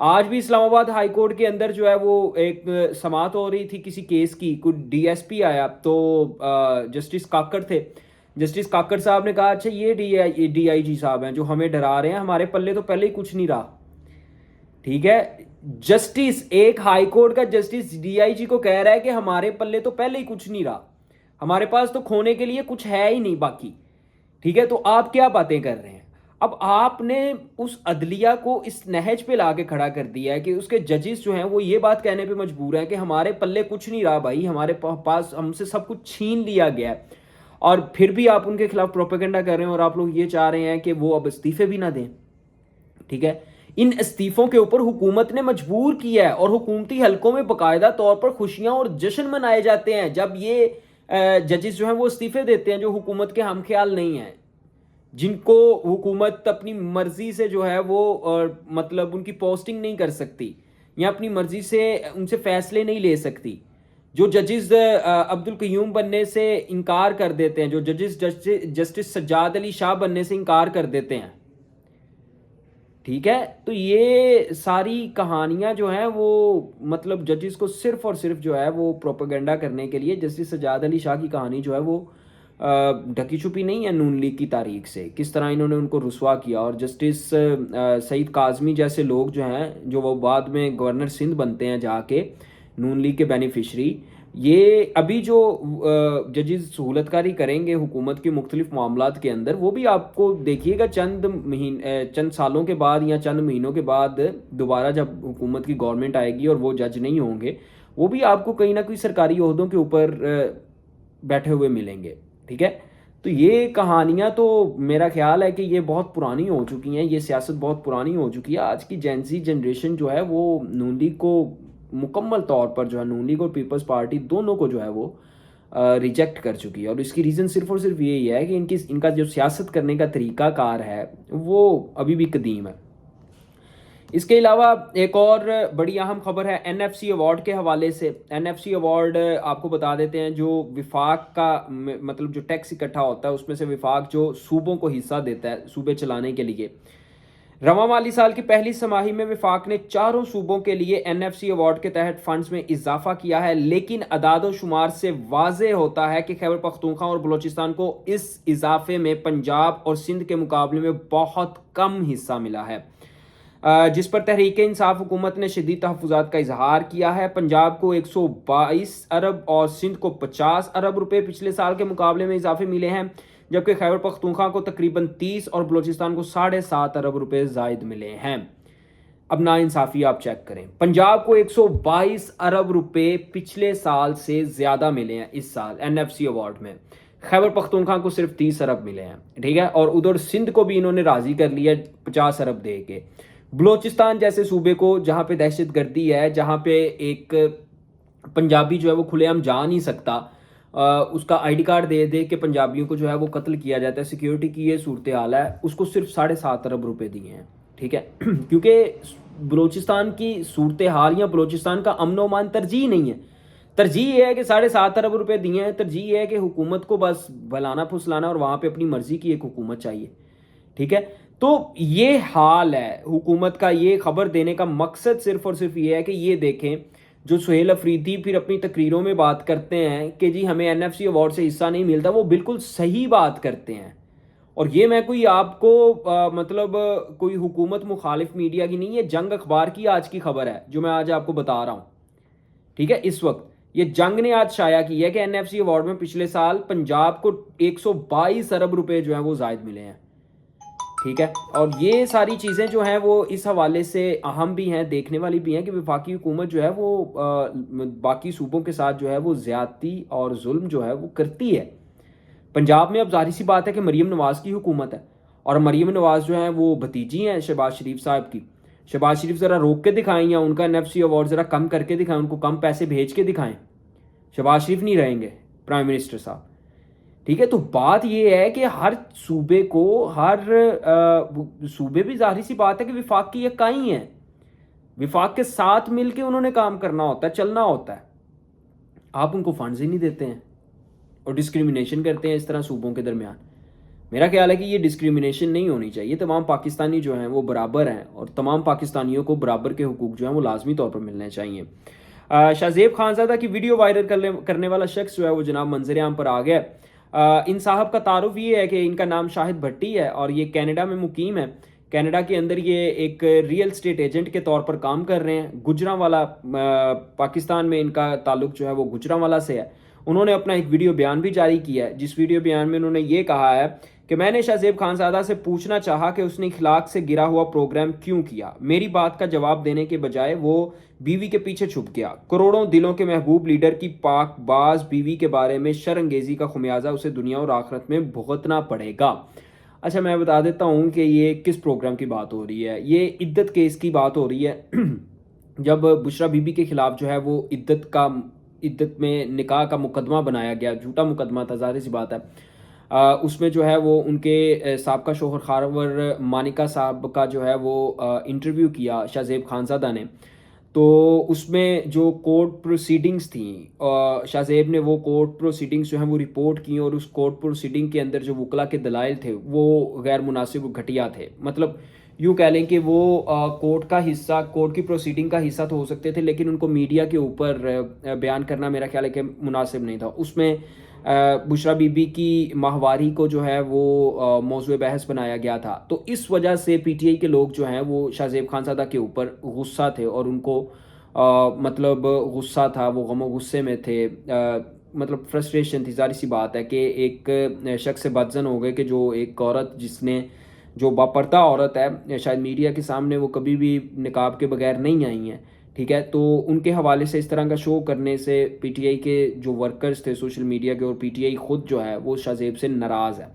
آج بھی اسلام آباد ہائی کورٹ کے اندر جو ہے وہ ایک سماعت ہو رہی تھی کسی کیس کی، کوئی ڈی ایس پی آیا تو جسٹس کاکڑ تھے، جسٹس کاکڑ صاحب نے کہا اچھا یہ ڈی آئی جی صاحب ہیں جو ہمیں ڈرا رہے ہیں، ہمارے پلے تو پہلے ہی کچھ نہیں رہا. ٹھیک ہے، جسٹس ایک ہائی کورٹ کا جسٹس ڈی آئی جی کو کہہ رہا ہے کہ ہمارے پلے تو پہلے ہی کچھ نہیں رہا، ہمارے پاس تو کھونے کے لیے کچھ ہے ہی نہیں باقی. ٹھیک ہے، تو آپ کیا باتیں کر رہے ہیں؟ اب آپ نے اس عدلیہ کو اس نہج پہ لا کے کھڑا کر دیا ہے کہ اس کے ججز جو ہیں وہ یہ بات کہنے پہ مجبور ہیں کہ ہمارے پلے کچھ نہیں رہا بھائی، ہمارے پاس ہم سے سب کچھ چھین لیا گیا ہے، اور پھر بھی آپ ان کے خلاف پروپیگنڈا کر رہے ہیں اور آپ لوگ یہ چاہ رہے ہیں کہ وہ اب استعفے بھی نہ دیں. ٹھیک ہے، ان استعفوں کے اوپر حکومت نے مجبور کیا ہے، اور حکومتی حلقوں میں باقاعدہ طور پر خوشیاں اور جشن منائے جاتے ہیں جب یہ ججز جو ہیں وہ استعفے دیتے ہیں جو حکومت کے ہم خیال نہیں ہیں، جن کو حکومت اپنی مرضی سے جو ہے وہ مطلب ان کی پوسٹنگ نہیں کر سکتی یا اپنی مرضی سے ان سے فیصلے نہیں لے سکتی، جو ججز عبد القیوم بننے سے انکار کر دیتے ہیں، جو ججز جسٹس سجاد علی شاہ بننے سے انکار کر دیتے ہیں. ٹھیک ہے، تو یہ ساری کہانیاں جو ہیں وہ مطلب ججز کو صرف اور صرف جو ہے وہ پروپیگنڈا کرنے کے لیے، جسٹس سجاد علی شاہ کی کہانی جو ہے وہ ڈھکی چھپی نہیں ہے نون لیگ کی تاریخ سے، کس طرح انہوں نے ان کو رسوا کیا. اور جسٹس سعید کاظمی جیسے لوگ جو ہیں جو وہ بعد میں گورنر سندھ بنتے ہیں جا کے نون لیگ کے بینیفیشری، یہ ابھی جو ججز سہولت کاری کریں گے حکومت کے مختلف معاملات کے اندر، وہ بھی آپ کو دیکھیے گا چند سالوں کے بعد یا چند مہینوں کے بعد دوبارہ جب حکومت کی گورنمنٹ آئے گی اور وہ جج نہیں ہوں گے، وہ بھی آپ کو کہیں نہ کوئی سرکاری عہدوں کے اوپر بیٹھے ہوئے ملیں گے. ٹھیک ہے، تو یہ کہانیاں تو میرا خیال ہے کہ یہ بہت پرانی ہو چکی ہیں، یہ سیاست بہت پرانی ہو چکی ہے. آج کی جین زی جنریشن جو ہے وہ نون لیگ کو مکمل طور پر جو ہے نون لیگ اور پیپلز پارٹی دونوں کو جو ہے وہ ریجیکٹ کر چکی ہے، اور اس کی ریزن صرف اور صرف یہی ہے کہ ان کا جو سیاست کرنے کا طریقہ کار ہے وہ ابھی بھی قدیم ہے. اس کے علاوہ ایک اور بڑی اہم خبر ہے این ایف سی ایوارڈ کے حوالے سے. این ایف سی ایوارڈ آپ کو بتا دیتے ہیں جو وفاق کا مطلب جو ٹیکس اکٹھا ہوتا ہے اس میں سے وفاق جو صوبوں کو حصہ دیتا ہے صوبے چلانے کے لیے، رواں مالی سال کی پہلی سماہی میں وفاق نے چاروں صوبوں کے لیے این ایف سی ایوارڈ کے تحت فنڈز میں اضافہ کیا ہے، لیکن اعداد و شمار سے واضح ہوتا ہے کہ خیبر پختونخوا اور بلوچستان کو اس اضافے میں پنجاب اور سندھ کے مقابلے میں بہت کم حصہ ملا ہے، جس پر تحریک انصاف حکومت نے شدید تحفظات کا اظہار کیا ہے. پنجاب کو 122 ارب اور سندھ کو 50 ارب روپے پچھلے سال کے مقابلے میں اضافے ملے ہیں، جبکہ خیبر پختونخوا کو تقریباً 30 اور بلوچستان کو 7.5 ارب روپے زائد ملے ہیں. اب نا انصافی آپ چیک کریں، پنجاب کو 122 ارب روپے پچھلے سال سے زیادہ ملے ہیں اس سال این ایف سی ایوارڈ میں، خیبر پختونخوا کو صرف 30 ارب ملے ہیں. ٹھیک ہے، اور ادھر سندھ کو بھی انہوں نے راضی کر لیا 50 ارب دے کے. بلوچستان جیسے صوبے کو جہاں پہ دہشت گردی ہے، جہاں پہ ایک پنجابی جو ہے وہ کھلے عام جا نہیں سکتا، اس کا آئی ڈی کارڈ دے دے کہ پنجابیوں کو جو ہے وہ قتل کیا جاتا ہے، سیکیورٹی کی یہ صورتحال ہے، اس کو صرف 7.5 ارب روپے دیے ہیں. ٹھیک ہے، کیونکہ بلوچستان کی صورتحال یا بلوچستان کا امن و امان ترجیح نہیں ہے، ترجیح یہ ہے کہ 7.5 ارب روپے دیے ہیں، ترجیح یہ ہے کہ حکومت کو بس بھلانا پھسلانا اور وہاں پہ اپنی مرضی کی ایک حکومت چاہیے. ٹھیک ہے، تو یہ حال ہے حکومت کا. یہ خبر دینے کا مقصد صرف اور صرف یہ ہے کہ یہ دیکھیں جو سہیل افریدی پھر اپنی تقریروں میں بات کرتے ہیں کہ جی ہمیں این ایف سی ایوارڈ سے حصہ نہیں ملتا، وہ بالکل صحیح بات کرتے ہیں. اور یہ میں کوئی آپ کو مطلب کوئی حکومت مخالف میڈیا کی نہیں، یہ جنگ اخبار کی آج کی خبر ہے جو میں آج آپ کو بتا رہا ہوں. ٹھیک ہے، اس وقت یہ جنگ نے آج شائع کی ہے کہ این ایف سی ایوارڈ میں پچھلے سال پنجاب کو 122 ارب روپے جو ہیں وہ زائد ملے ہیں. ٹھیک ہے، اور یہ ساری چیزیں جو ہیں وہ اس حوالے سے اہم بھی ہیں، دیکھنے والی بھی ہیں کہ وفاقی حکومت جو ہے وہ باقی صوبوں کے ساتھ جو ہے وہ زیادتی اور ظلم جو ہے وہ کرتی ہے. پنجاب میں اب ظاہر سی بات ہے کہ مریم نواز کی حکومت ہے، اور مریم نواز جو ہیں وہ بھتیجی ہیں شہباز شریف صاحب کی. شہباز شریف ذرا روک کے دکھائیں یا ان کا این ایف سی ایوارڈ ذرا کم کر کے دکھائیں، ان کو کم پیسے بھیج کے دکھائیں. شہباز شریف نہیں رہیں گے پرائم منسٹر صاحب. ٹھیک ہے، تو بات یہ ہے کہ ہر صوبے کو صوبے بھی ظاہری سی بات ہے کہ وفاق کی اکائی ہیں، وفاق کے ساتھ مل کے انہوں نے کام کرنا ہوتا ہے، چلنا ہوتا ہے. آپ ان کو فنڈز ہی نہیں دیتے ہیں اور ڈسکریمنیشن کرتے ہیں اس طرح صوبوں کے درمیان. میرا خیال ہے کہ یہ ڈسکریمنیشن نہیں ہونی چاہیے. تمام پاکستانی جو ہیں وہ برابر ہیں اور تمام پاکستانیوں کو برابر کے حقوق جو ہیں وہ لازمی طور پر ملنے چاہیے. شاہزیب خانزادہ کی ویڈیو وائرل کرنے والا شخص جو ہے وہ جناب منظر عام پر آ گیا. ان صاحب کا تعارف یہ ہے کہ ان کا نام شاہد بھٹی ہے اور یہ کینیڈا میں مقیم ہے. کینیڈا کے اندر یہ ایک ریئل اسٹیٹ ایجنٹ کے طور پر کام کر رہے ہیں. گجرانوالہ پاکستان میں ان کا تعلق جو ہے وہ گجرانوالہ سے ہے. انہوں نے اپنا ایک ویڈیو بیان بھی جاری کیا ہے جس ویڈیو بیان میں انہوں نے یہ کہا ہے کہ میں نے شاہزیب خانزادہ سے پوچھنا چاہا کہ اس نے اخلاق سے گرا ہوا پروگرام کیوں کیا. میری بات کا جواب دینے کے بجائے وہ بیوی کے پیچھے چھپ گیا. کروڑوں دلوں کے محبوب لیڈر کی پاک باز بیوی کے بارے میں شرمگیزی کا خمیازہ اسے دنیا اور آخرت میں بھگتنا پڑے گا. اچھا میں بتا دیتا ہوں کہ یہ کس پروگرام کی بات ہو رہی ہے. یہ عدت کیس کی بات ہو رہی ہے. جب بشرا بی بی کے خلاف جو ہے وہ عدت میں نکاح کا مقدمہ بنایا گیا, جھوٹا مقدمہ تھا, ظاہر سی بات ہے. اس میں جو ہے وہ ان کے سابقہ شوہر خاور مانیکا صاحب کا جو ہے وہ انٹرویو کیا شاہزیب خانزادہ نے. تو اس میں جو کورٹ پروسیڈنگز تھیں, شاہزیب نے وہ کورٹ پروسیڈنگز جو ہیں وہ رپورٹ کی اور اس کورٹ پروسیڈنگ کے اندر جو وکلا کے دلائل تھے وہ غیر مناسب و گھٹیا تھے. مطلب یوں کہہ لیں کہ وہ کورٹ کا حصہ, کورٹ کی پروسیڈنگ کا حصہ تو ہو سکتے تھے لیکن ان کو میڈیا کے اوپر بیان کرنا میرا خیال ہے کہ مناسب نہیں تھا. اس میں بشرا بی بی کی ماہواری کو جو ہے وہ موضوع بحث بنایا گیا تھا. تو اس وجہ سے پی ٹی آئی کے لوگ جو ہیں وہ شاہزیب خانزادہ کے اوپر غصہ تھے اور ان کو مطلب غصہ تھا, وہ غم و غصے میں تھے, مطلب فرسٹریشن تھی. ظاہر سی بات ہے کہ ایک شخص سے بدزن ہو گئے کہ جو ایک عورت جس نے جو باپردہ عورت ہے, شاید میڈیا کے سامنے وہ کبھی بھی نقاب کے بغیر نہیں آئی ہیں, ٹھیک ہے. تو ان کے حوالے سے اس طرح کا شو کرنے سے پی ٹی آئی کے جو ورکرز تھے سوشل میڈیا کے اور پی ٹی آئی خود جو ہے وہ شاہزیب سے ناراض ہے.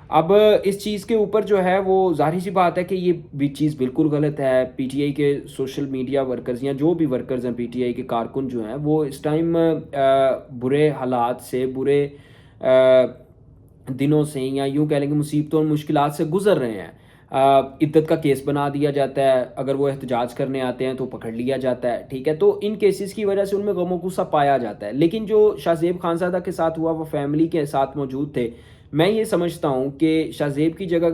اب اس چیز کے اوپر جو ہے وہ ظاہر سی بات ہے کہ یہ بھی چیز بالکل غلط ہے. پی ٹی آئی کے سوشل میڈیا ورکرز یا جو بھی ورکرز ہیں پی ٹی آئی کے کارکن جو ہیں وہ اس ٹائم برے حالات سے, برے دنوں سے, یا یوں کہہ لیں کہ مصیبتوں اور مشکلات سے گزر رہے ہیں. عدت کا کیس بنا دیا جاتا ہے, اگر وہ احتجاج کرنے آتے ہیں تو پکڑ لیا جاتا ہے, ٹھیک ہے. تو ان کیسز کی وجہ سے ان میں غم و غصہ پایا جاتا ہے. لیکن جو شاہزیب خانزادہ کے ساتھ ہوا وہ فیملی کے ساتھ موجود تھے. میں یہ سمجھتا ہوں کہ شاہزیب کی جگہ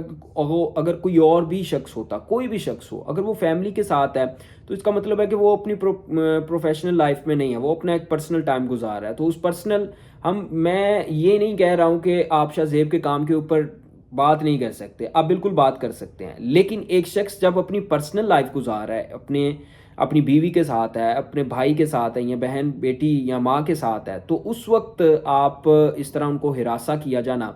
اگر کوئی اور بھی شخص ہوتا, کوئی بھی شخص ہو, اگر وہ فیملی کے ساتھ ہے تو اس کا مطلب ہے کہ وہ اپنی پروفیشنل لائف میں نہیں ہے, وہ اپنا ایک پرسنل ٹائم گزار رہا ہے. تو اس پرسنل میں یہ نہیں کہہ رہا ہوں کہ آپ شاہزیب کے کام کے اوپر بات نہیں کر سکتے, آپ بالکل بات کر سکتے ہیں. لیکن ایک شخص جب اپنی پرسنل لائف گزار رہا ہے, اپنی بیوی کے ساتھ ہے, اپنے بھائی کے ساتھ ہے, یا بہن بیٹی یا ماں کے ساتھ ہے, تو اس وقت آپ اس طرح ان کو ہراساں کیا جانا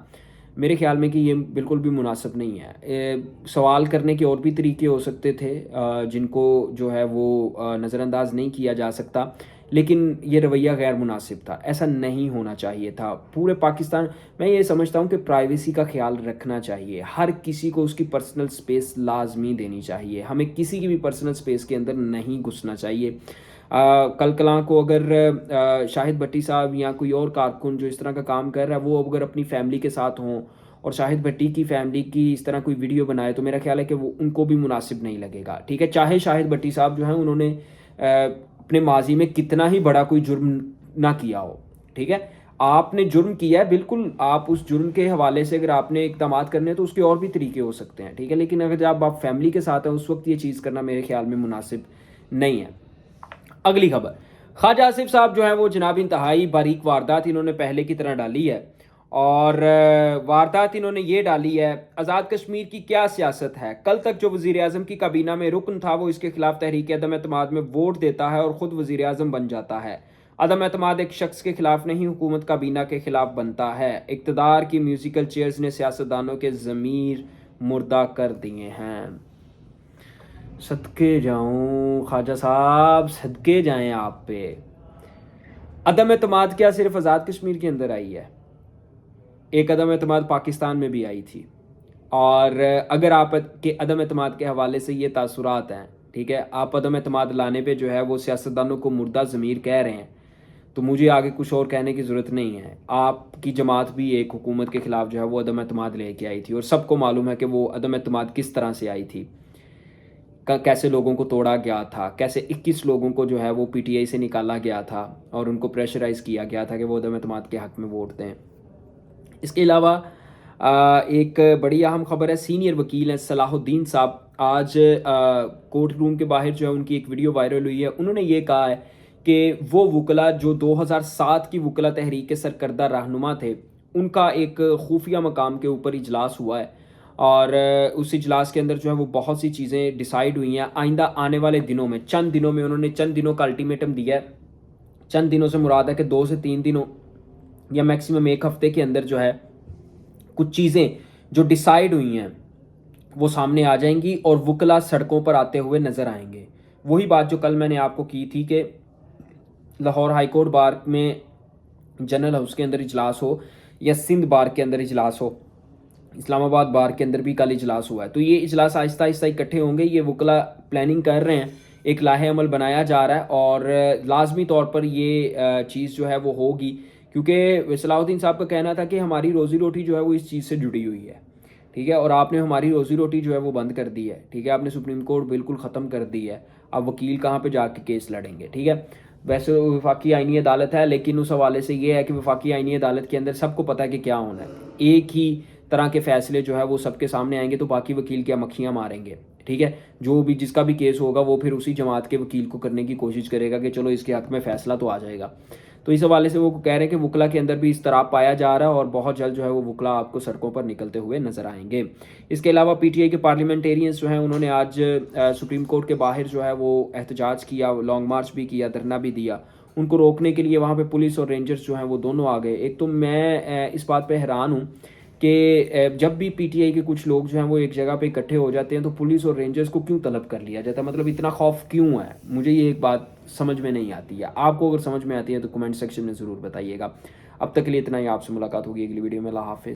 میرے خیال میں کہ یہ بالکل بھی مناسب نہیں ہے. سوال کرنے کے اور بھی طریقے ہو سکتے تھے جن کو جو ہے وہ نظر انداز نہیں کیا جا سکتا, لیکن یہ رویہ غیر مناسب تھا, ایسا نہیں ہونا چاہیے تھا. پورے پاکستان, میں یہ سمجھتا ہوں کہ پرائیویسی کا خیال رکھنا چاہیے, ہر کسی کو اس کی پرسنل سپیس لازمی دینی چاہیے, ہمیں کسی کی بھی پرسنل سپیس کے اندر نہیں گھسنا چاہیے. کل کلاں کو اگر شاہد بھٹی صاحب یا کوئی اور کارکن جو اس طرح کا کام کر رہا ہے وہ اگر اپنی فیملی کے ساتھ ہوں اور شاہد بھٹی کی فیملی کی اس طرح کوئی ویڈیو بنائے تو میرا خیال ہے کہ وہ ان کو بھی مناسب نہیں لگے گا, ٹھیک ہے. چاہے شاہد بھٹی صاحب جو ہیں انہوں نے اپنے ماضی میں کتنا ہی بڑا کوئی جرم نہ کیا ہو, ٹھیک ہے. آپ نے جرم کیا ہے, بالکل آپ اس جرم کے حوالے سے اگر آپ نے اقدامات کرنے ہیں تو اس کے اور بھی طریقے ہو سکتے ہیں, ٹھیک ہے. لیکن اگر جب آپ فیملی کے ساتھ ہیں اس وقت یہ چیز کرنا میرے خیال میں مناسب نہیں ہے. اگلی خبر, خواجہ آصف صاحب جو ہیں وہ جناب انتہائی باریک واردات انہوں نے پہلے کی طرح ڈالی ہے, اور واردات انہوں نے یہ ڈالی ہے, آزاد کشمیر کی کیا سیاست ہے. کل تک جو وزیر اعظم کی کابینہ میں رکن تھا وہ اس کے خلاف تحریک عدم اعتماد میں ووٹ دیتا ہے اور خود وزیر اعظم بن جاتا ہے. عدم اعتماد ایک شخص کے خلاف نہیں, حکومت کابینہ کے خلاف بنتا ہے. اقتدار کی میوزیکل چیئرز نے سیاستدانوں کے ضمیر مردہ کر دیے ہیں. صدقے جاؤں خواجہ صاحب, صدقے جائیں آپ پہ. عدم اعتماد کیا صرف آزاد کشمیر کے اندر آئی ہے, ایک عدم اعتماد پاکستان میں بھی آئی تھی. اور اگر آپ کے عدم اعتماد کے حوالے سے یہ تاثرات ہیں, ٹھیک ہے, آپ عدم اعتماد لانے پہ جو ہے وہ سیاستدانوں کو مردہ ضمیر کہہ رہے ہیں, تو مجھے آگے کچھ اور کہنے کی ضرورت نہیں ہے. آپ کی جماعت بھی ایک حکومت کے خلاف جو ہے وہ عدم اعتماد لے کے آئی تھی, اور سب کو معلوم ہے کہ وہ عدم اعتماد کس طرح سے آئی تھی, کیسے لوگوں کو توڑا گیا تھا, کیسے 21 لوگوں کو جو ہے وہ پی ٹی آئی سے نکالا گیا تھا اور ان کو پریشرائز کیا گیا تھا کہ وہ عدم اعتماد کے حق میں ووٹ دیں. اس کے علاوہ ایک بڑی اہم خبر ہے، سینئر وکیل ہیں صلاح الدین صاحب، آج کورٹ روم کے باہر جو ہے ان کی ایک ویڈیو وائرل ہوئی ہے. انہوں نے یہ کہا ہے کہ وہ وکلا جو 2007 کی وکلا تحریک کے سرکردہ رہنما تھے، ان کا ایک خفیہ مقام کے اوپر اجلاس ہوا ہے، اور اس اجلاس کے اندر جو ہے وہ بہت سی چیزیں ڈیسائیڈ ہوئی ہیں. آئندہ آنے والے دنوں میں، چند دنوں میں، انہوں نے چند دنوں کا الٹیمیٹم دیا ہے. چند دنوں سے مراد ہے کہ 2 سے 3 دنوں یا میکسیمم ایک ہفتے کے اندر جو ہے کچھ چیزیں جو ڈیسائیڈ ہوئی ہیں وہ سامنے آ جائیں گی، اور وکلا سڑکوں پر آتے ہوئے نظر آئیں گے. وہی بات جو کل میں نے آپ کو کی تھی کہ لاہور ہائی کورٹ بار میں جنرل ہاؤس کے اندر اجلاس ہو یا سندھ بار کے اندر اجلاس ہو، اسلام آباد بار کے اندر بھی کل اجلاس ہوا ہے، تو یہ اجلاس آہستہ آہستہ اکٹھے ہوں گے. یہ وکلا پلاننگ کر رہے ہیں، ایک لاہے عمل بنایا جا رہا ہے، اور لازمی طور پر یہ چیز جو ہے وہ ہوگی، کیونکہ صلاح الدین صاحب کا کہنا تھا کہ ہماری روزی روٹی جو ہے وہ اس چیز سے جڑی ہوئی ہے. ٹھیک ہے، اور آپ نے ہماری روزی روٹی جو ہے وہ بند کر دی ہے. ٹھیک ہے، آپ نے سپریم کورٹ بالکل ختم کر دی ہے. اب وکیل کہاں پہ جا کے کیس لڑیں گے؟ ٹھیک ہے، ویسے وفاقی آئینی عدالت ہے، لیکن اس حوالے سے یہ ہے کہ وفاقی آئینی عدالت کے اندر سب کو پتہ ہے کہ کیا ہونا ہے. ایک ہی طرح کے فیصلے جو ہے وہ سب کے سامنے آئیں گے، تو باقی وکیل کیا مکھیاں ماریں گے. ٹھیک ہے، جو بھی جس کا بھی کیس ہوگا وہ پھر اسی جماعت کے وکیل کو کرنے کی کوشش کرے گا کہ چلو اس کے حق میں فیصلہ تو آ جائے گا. تو اس حوالے سے وہ کہہ رہے ہیں کہ وکلا کے اندر بھی اضطراب پایا جا رہا ہے، اور بہت جلد جو ہے وہ وکلا آپ کو سڑکوں پر نکلتے ہوئے نظر آئیں گے. اس کے علاوہ پی ٹی آئی کے پارلیمنٹیرینز جو ہیں انہوں نے آج سپریم کورٹ کے باہر جو ہے وہ احتجاج کیا، لانگ مارچ بھی کیا، دھرنا بھی دیا. ان کو روکنے کے لیے وہاں پہ پولیس اور رینجرز جو ہیں وہ دونوں آ گئے. ایک تو میں اس بات پہ حیران ہوں کہ جب بھی پی ٹی آئی کے کچھ لوگ جو ہیں وہ ایک جگہ پہ اکٹھے ہو جاتے ہیں تو پولیس اور رینجرز کو کیوں طلب کر لیا جاتا ہے؟ مطلب اتنا خوف کیوں ہے؟ مجھے یہ ایک بات سمجھ میں نہیں آتی ہے. آپ کو اگر سمجھ میں آتی ہے تو کمنٹ سیکشن میں ضرور بتائیے گا. اب تک کے لیے اتنا ہی. آپ سے ملاقات ہوگی اگلی ویڈیو میں. اللہ حافظ.